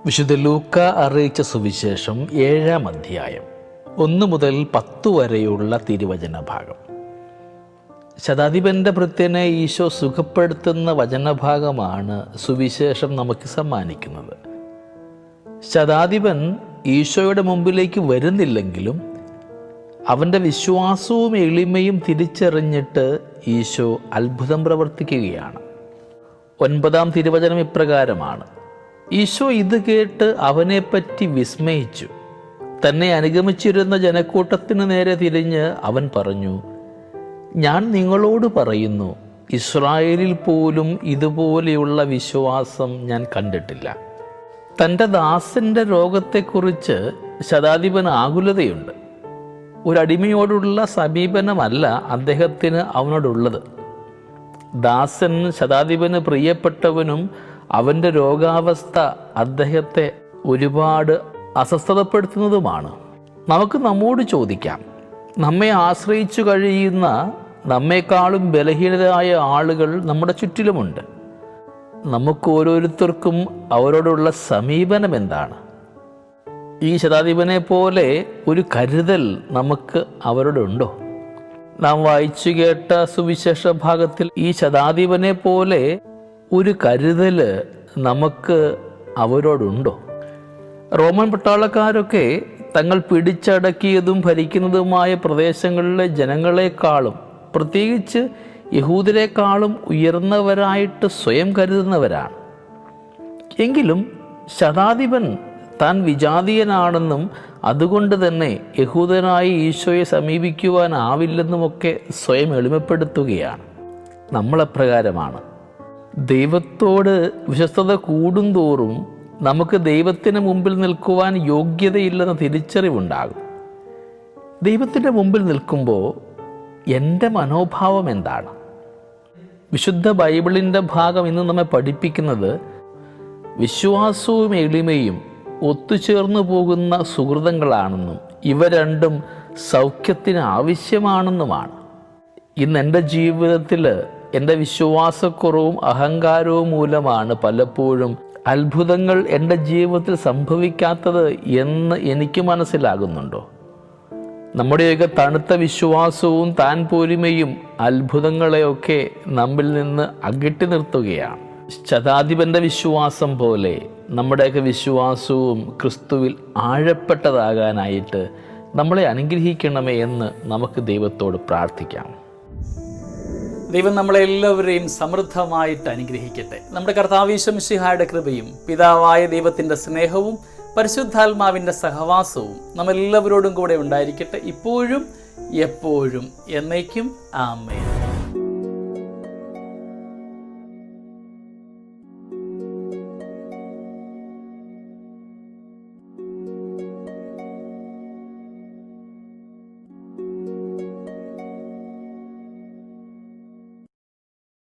വിശുദ്ധ ലൂക്ക അറിയിച്ച സുവിശേഷം 7-ാം അധ്യായം 1 മുതൽ 10 വരെയുള്ള തിരുവചന ഭാഗം. ശതാധിപൻ്റെ ഭൃത്യനെ ഈശോ സുഖപ്പെടുത്തുന്ന വചനഭാഗമാണ് സുവിശേഷം നമുക്ക് സമ്മാനിക്കുന്നത്. ശതാധിപൻ ഈശോയുടെ മുമ്പിലേക്ക് വരുന്നില്ലെങ്കിലും അവൻ്റെ വിശ്വാസവും എളിമയും തിരിച്ചറിഞ്ഞിട്ട് ഈശോ അത്ഭുതം പ്രവർത്തിക്കുകയാണ്. 9-ാം തിരുവചനം ഇപ്രകാരമാണ്: ഈശോ ഇത് കേട്ട് അവനെപ്പറ്റി വിസ്മയിച്ചു. തന്നെ അനുഗമിച്ചിരുന്ന ജനക്കൂട്ടത്തിന് നേരെ തിരിഞ്ഞ് അവൻ പറഞ്ഞു, ഞാൻ നിങ്ങളോട് പറയുന്നു, ഇസ്രായേലിൽ പോലും ഇതുപോലെയുള്ള വിശ്വാസം ഞാൻ കണ്ടിട്ടില്ല. തൻ്റെ ദാസൻ്റെ രോഗത്തെക്കുറിച്ച് ശതാധിപന് ആകുലതയുണ്ട്. ഒരടിമയോടുള്ള സമീപനമല്ല അദ്ദേഹത്തിന് അവനോടുള്ളത്. ദാസൻ ശതാധിപന് പ്രിയപ്പെട്ടവനും അവൻ്റെ രോഗാവസ്ഥ അദ്ദേഹത്തെ ഒരുപാട് അസ്വസ്ഥതപ്പെടുത്തുന്നതുമാണ്. നമുക്ക് നമ്മോട് ചോദിക്കാം, നമ്മെ ആശ്രയിച്ചു കഴിയുന്ന നമ്മെക്കാളും ബലഹീനരായ ആളുകൾ നമ്മുടെ ചുറ്റിലുമുണ്ട്. നമുക്ക് ഓരോരുത്തർക്കും അവരോടുള്ള സമീപനം എന്താണ്? ഈ ശതാധിപനെ പോലെ ഒരു കരുതൽ നമുക്ക് അവരോടുണ്ടോ? നാം വായിച്ചു കേട്ട സുവിശേഷ ഭാഗത്തിൽ ഈ ശതാധിപനെ പോലെ ഒരു കരുതൽ നമുക്ക് അവരോടുണ്ടോ? റോമൻ പട്ടാളക്കാരൊക്കെ തങ്ങൾ പിടിച്ചടക്കിയതും ഭരിക്കുന്നതുമായ പ്രദേശങ്ങളിലെ ജനങ്ങളെക്കാളും പ്രത്യേകിച്ച് യഹൂദരെക്കാളും ഉയർന്നവരായിട്ട് സ്വയം കരുതുന്നവരാണ്. എങ്കിലും ശതാധിപൻ താൻ വിജാതീയനാണെന്നും അതുകൊണ്ട് തന്നെ യഹൂദനായ ഈശോയെ സമീപിക്കുവാനാവില്ലെന്നുമൊക്കെ സ്വയം എളിമപ്പെടുത്തുകയാണ്. നമ്മളെപ്രകാരമാണ്. ദൈവത്തോട് വിശ്വസ്തത കൂടുന്തോറും നമുക്ക് ദൈവത്തിന് മുമ്പിൽ നിൽക്കുവാൻ യോഗ്യതയില്ലെന്ന തിരിച്ചറിവുണ്ടാകും. ദൈവത്തിൻ്റെ മുമ്പിൽ നിൽക്കുമ്പോൾ എൻ്റെ മനോഭാവം എന്താണ്? വിശുദ്ധ ബൈബിളിൻ്റെ ഭാഗം ഇന്ന് നമ്മെ പഠിപ്പിക്കുന്നത് വിശ്വാസവും എളിമയും ഒത്തുചേർന്നു പോകുന്ന സുഹൃതങ്ങളാണെന്നും ഇവ രണ്ടും സൗഖ്യത്തിന് ആവശ്യമാണെന്നുമാണ്. ഇന്ന് എൻ്റെ ജീവിതത്തിൽ എൻ്റെ വിശ്വാസക്കുറവും അഹങ്കാരവും മൂലമാണ് പലപ്പോഴും അത്ഭുതങ്ങൾ എൻ്റെ ജീവിതത്തിൽ സംഭവിക്കാത്തത് എന്ന് എനിക്ക് മനസ്സിലാകുന്നുണ്ടോ? നമ്മുടെയൊക്കെ തണുത്ത വിശ്വാസവും താൻ പോരിമയും അത്ഭുതങ്ങളെയൊക്കെ നമ്മിൽ നിന്ന് അകറ്റി നിർത്തുകയാണ്. ശതാധിപൻ്റെ വിശ്വാസം പോലെ നമ്മുടെയൊക്കെ വിശ്വാസവും ക്രിസ്തുവിൽ ആഴപ്പെട്ടതാകാനായിട്ട് നമ്മളെ അനുഗ്രഹിക്കണമേ എന്ന് നമുക്ക് ദൈവത്തോട് പ്രാർത്ഥിക്കാം. ദൈവം നമ്മളെല്ലാവരെയും സമൃദ്ധമായിട്ട് അനുഗ്രഹിക്കട്ടെ. നമ്മുടെ കർത്താവ് ഈശോ മിശിഹായുടെ കൃപയും പിതാവായ ദൈവത്തിൻ്റെ സ്നേഹവും പരിശുദ്ധാത്മാവിൻ്റെ സഹവാസവും നമ്മളെല്ലാവരോടും കൂടെ ഉണ്ടായിരിക്കട്ടെ, ഇപ്പോഴും എപ്പോഴും എന്നേക്കും. ആമേൻ.